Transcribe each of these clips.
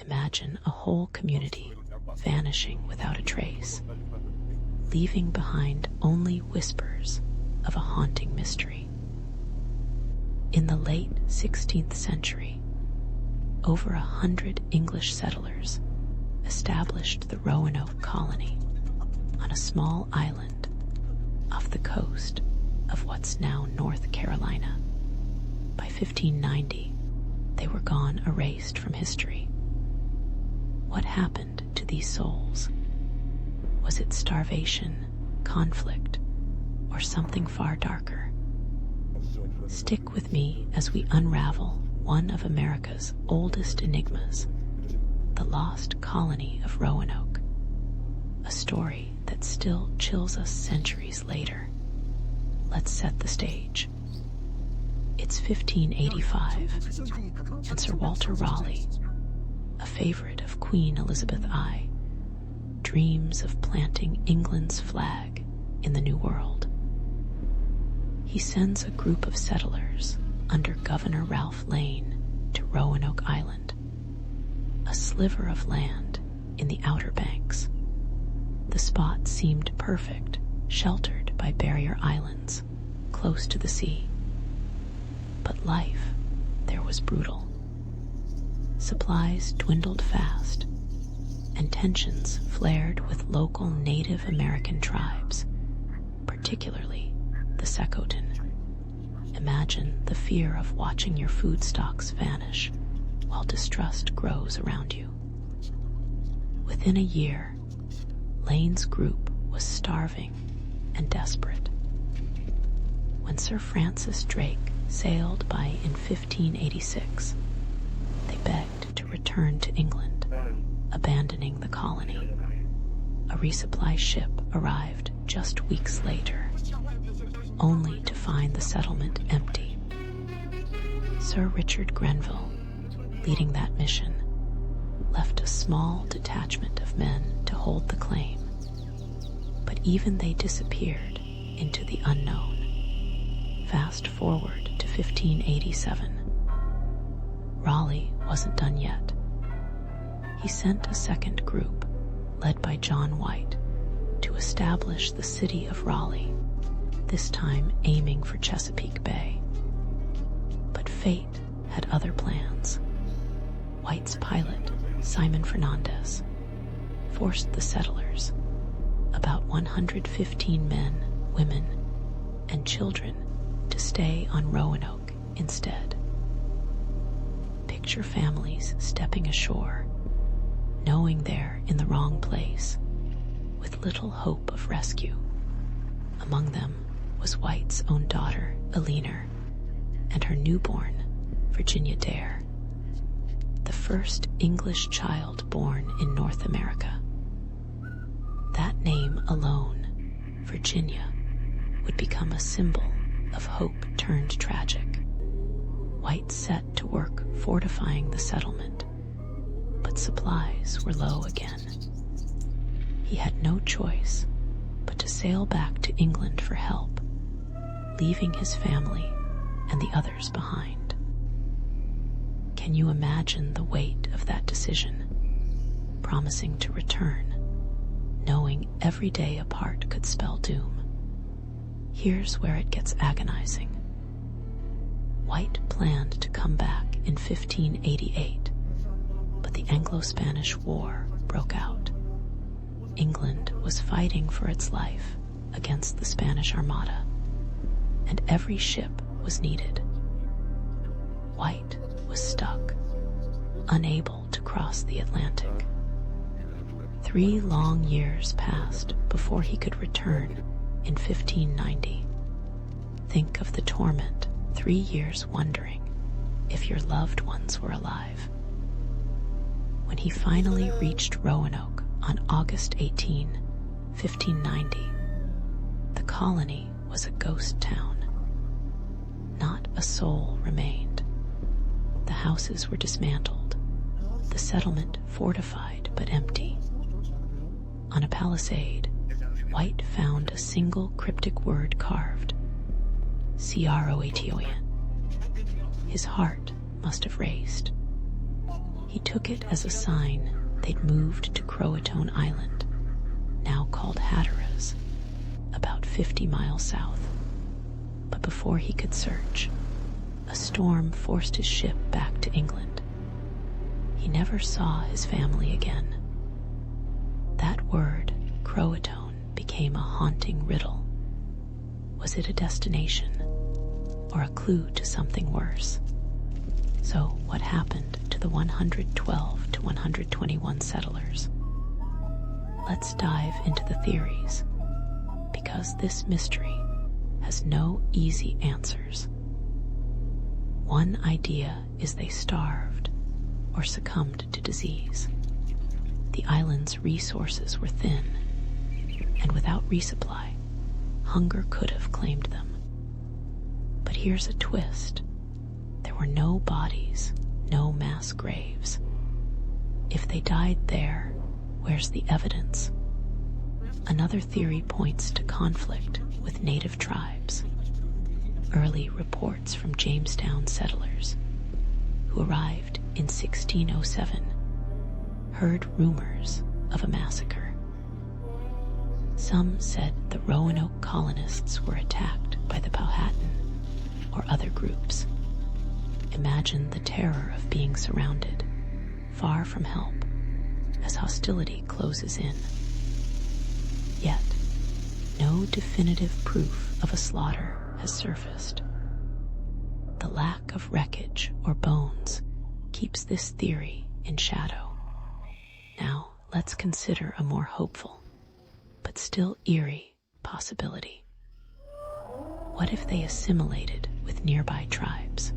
Imagine a whole community vanishing without a trace, leaving behind only whispers of a haunting mystery. In the late 16th century, over 100 English settlers established the Roanoke colony on a small island off the coast of what's now North Carolina. By 1590, they were gone, erased from history. What happened to these souls? Was it starvation, conflict, or something far darker? Stick with me as we unravel one of America's oldest enigmas, the lost colony of Roanoke, a story that still chills us centuries later. Let's set the stage. It's 1585, and Sir Walter Raleigh, a favorite of Queen Elizabeth I, dreams of planting England's flag in the New World. He sends a group of settlers under Governor Ralph Lane to Roanoke Island, a sliver of land in the Outer Banks. The spot seemed perfect, sheltered by barrier islands, close to the sea. But life there was brutal. Supplies dwindled fast, and tensions flared with local Native American tribes, particularly the Sacotin. Imagine the fear of watching your food stocks vanish while distrust grows around you. Within a year, Lane's group was starving and desperate. When Sir Francis Drake sailed by in 1586, they begged to return to England, abandoning the colony. A resupply ship arrived just weeks later, only to find the settlement empty. Sir Richard Grenville, leading that mission, left a small detachment of men to hold the claim. But even they disappeared into the unknown. Fast forward to 1587. Raleigh wasn't done yet. He sent a second group, led by John White, to establish the city of Raleigh, this time aiming for Chesapeake Bay. But fate had other plans. White's pilot, Simon Fernandez, forced the settlers, about 115 men, women, and children, to stay on Roanoke instead. Picture families stepping ashore, knowing they're in the wrong place, with little hope of rescue. Among them was White's own daughter, Eleanor, and her newborn, Virginia Dare, the first English child born in North America. That name alone, Virginia, would become a symbol of hope turned tragic. White set to work fortifying the settlement, but supplies were low again. He had no choice but to sail back to England for help, leaving his family and the others behind. Can you imagine the weight of that decision, promising to return, knowing every day apart could spell doom? Here's where it gets agonizing. White planned to come back in 1588, but the Anglo-Spanish War broke out. England was fighting for its life against the Spanish Armada, and every ship was needed. White was stuck, unable to cross the Atlantic. 3 long years passed before he could return in 1590. Think of the torment, 3 years wondering if your loved ones were alive. When he finally reached Roanoke on August 18, 1590, the colony was a ghost town. Not a soul remained. The houses were dismantled, the settlement fortified but empty. On a palisade, White found a single cryptic word carved, Croatoan. His heart must have raced. He He took it as a sign they'd moved to Croatoan Island, now called Hatteras, about 50 miles south. But before he could search, a storm forced his ship back to England. He never saw his family again. That word, Croatoan, became a haunting riddle. Was it a destination, or a clue to something worse? So what happened to the 112 to 121 settlers? Let's dive into the theories, because this mystery has no easy answers. One idea is they starved or succumbed to disease. The island's resources were thin, and without resupply, hunger could have claimed them. But here's a twist. There were no bodies, no mass graves. If they died there, where's the evidence? Another theory points to conflict with native tribes. Early reports from Jamestown settlers, who arrived in 1607, heard rumors of a massacre. Some said the Roanoke colonists were attacked by the Powhatan or other groups. Imagine the terror of being surrounded, far from help, as hostility closes in. Yet, no definitive proof of a slaughter has surfaced. The lack of wreckage or bones keeps this theory in shadow. Now, let's consider a more hopeful, but still eerie, possibility. What if they assimilated with nearby tribes?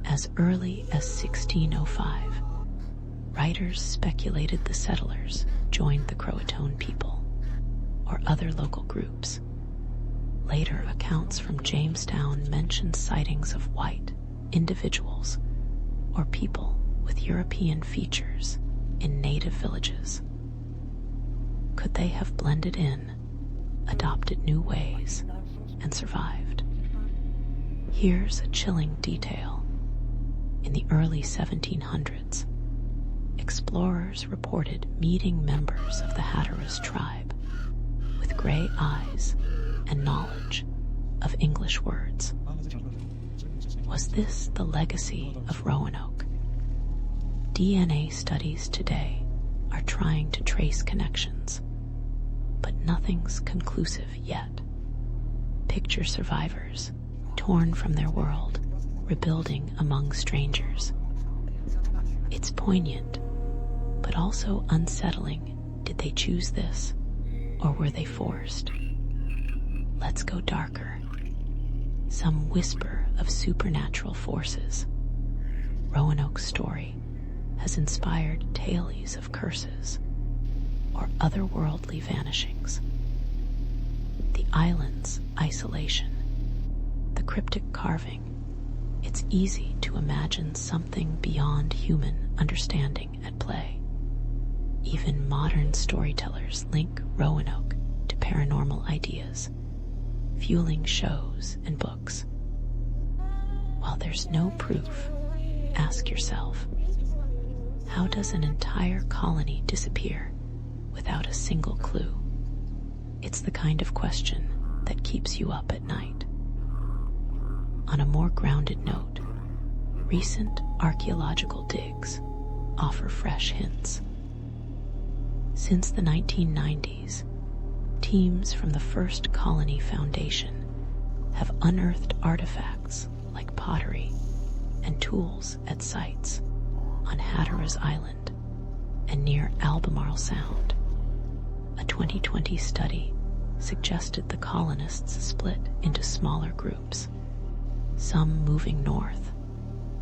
As early as 1605, writers speculated the settlers joined the Croatoan people or other local groups. Later accounts from Jamestown mentioned sightings of white individuals or people with European features in native villages. Could they have blended in, adopted new ways, and survived? Here's a chilling detail. In the early 1700s, explorers reported meeting members of the Hatteras tribe with gray eyes and knowledge of English words. Was this the legacy of Roanoke? DNA studies today are trying to trace connections, but nothing's conclusive yet. Picture survivors, torn from their world, rebuilding among strangers. It's poignant, but also unsettling. Did they choose this, or were they forced? Let's go darker. Some whisper of supernatural forces. Roanoke's story has inspired tales of curses or otherworldly vanishings. The island's isolation, the cryptic carving. It's easy to imagine something beyond human understanding at play. Even modern storytellers link Roanoke to paranormal ideas, fueling shows and books. While there's no proof, ask yourself, how does an entire colony disappear without a single clue? It's the kind of question that keeps you up at night. On a more grounded note, recent archaeological digs offer fresh hints. Since the 1990s, teams from the First Colony Foundation have unearthed artifacts like pottery and tools at sites on Hatteras Island and near Albemarle Sound. A 2020 study suggested the colonists split into smaller groups, some moving north,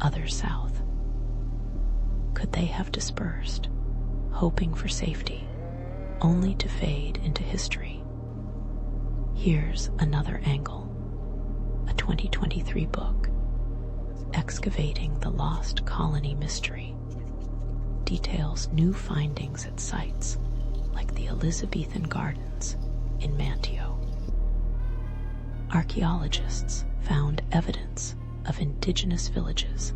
others south. Could they have dispersed, hoping for safety, only to fade into history? Here's another angle. A 2023 book, Excavating the Lost Colony Mystery, details new findings at sites like the Elizabethan Gardens in Manteo. Archaeologists found evidence of indigenous villages,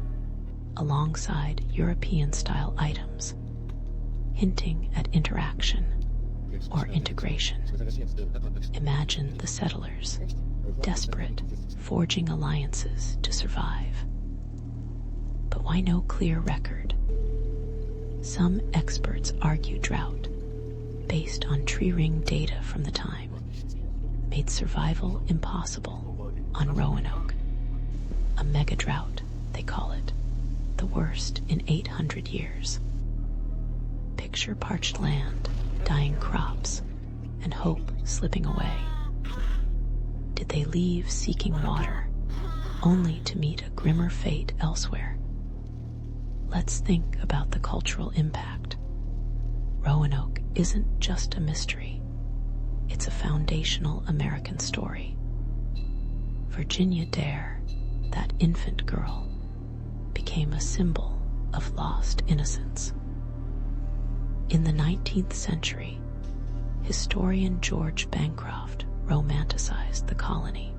alongside European-style items, hinting at interaction or integration. Imagine the settlers, desperate, forging alliances to survive. But why no clear record? Some experts argue drought, based on tree ring data from the time, made survival impossible on Roanoke. A mega drought, they call it, the worst in 800 years. Picture parched land, dying crops, and hope slipping away. Did they leave seeking water, only to meet a grimmer fate elsewhere? Let's think about the cultural impact. Roanoke isn't just a mystery. It's a foundational American story. Virginia Dare, that infant girl, became a symbol of lost innocence. In the 19th century, historian George Bancroft romanticized the colony,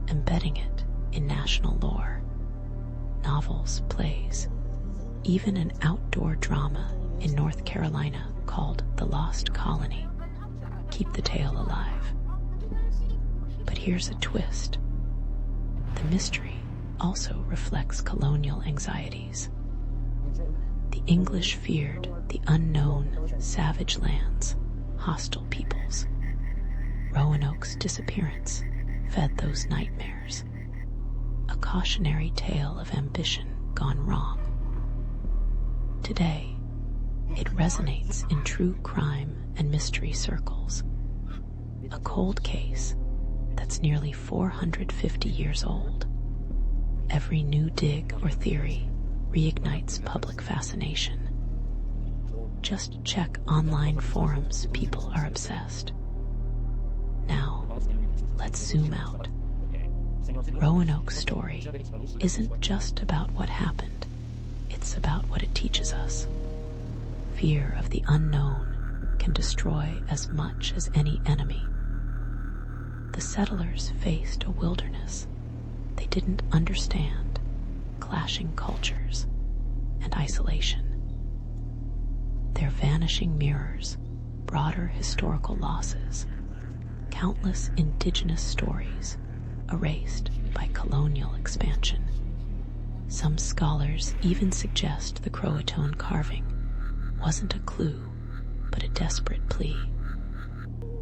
embedding it in national lore. Novels, plays, even an outdoor drama in North Carolina called The Lost Colony keep the tale alive. But here's a twist. The mystery also reflects colonial anxieties. The English feared the unknown, savage lands, hostile peoples. Roanoke's disappearance fed those nightmares, a cautionary tale of ambition gone wrong. Today, it resonates in true crime and mystery circles, a cold case that's nearly 450 years old. Every new dig or theory reignites public fascination. Just check online forums, people are obsessed. Now, let's zoom out. Roanoke's story isn't just about what happened, it's about what it teaches us. Fear of the unknown can destroy as much as any enemy. The settlers faced a wilderness they didn't understand, clashing cultures and isolation. Their vanishing mirrors, broader historical losses, countless indigenous stories erased by colonial expansion. Some scholars even suggest the Croatoan carving wasn't a clue, but a desperate plea,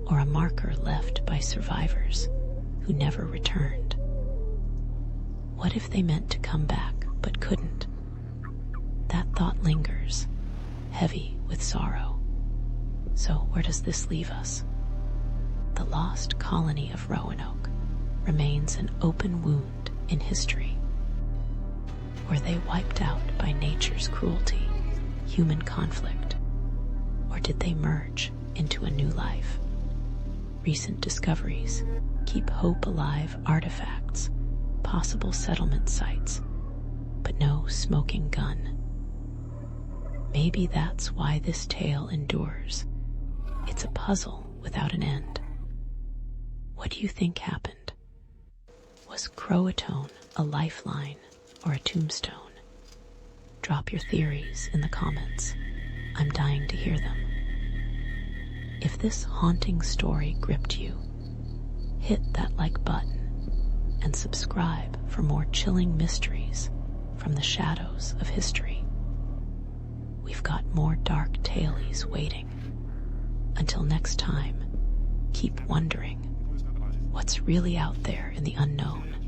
or a marker left by survivors who never returned. What if they meant to come back but couldn't? That thought lingers, heavy with sorrow. So where does this leave us? The lost colony of Roanoke remains an open wound in history. Were they wiped out by nature's cruelty, human conflict, or did they merge into a new life? Recent discoveries keep hope alive: artifacts, possible settlement sites, but no smoking gun. Maybe that's why this tale endures. It's a puzzle without an end. What do you think happened? Was Croatoan a lifeline or a tombstone? Drop your theories in the comments. I'm dying to hear them. If this haunting story gripped you, hit that like button and subscribe for more chilling mysteries from the shadows of history. We've got more dark tales waiting. Until next time, keep wondering what's really out there in the unknown.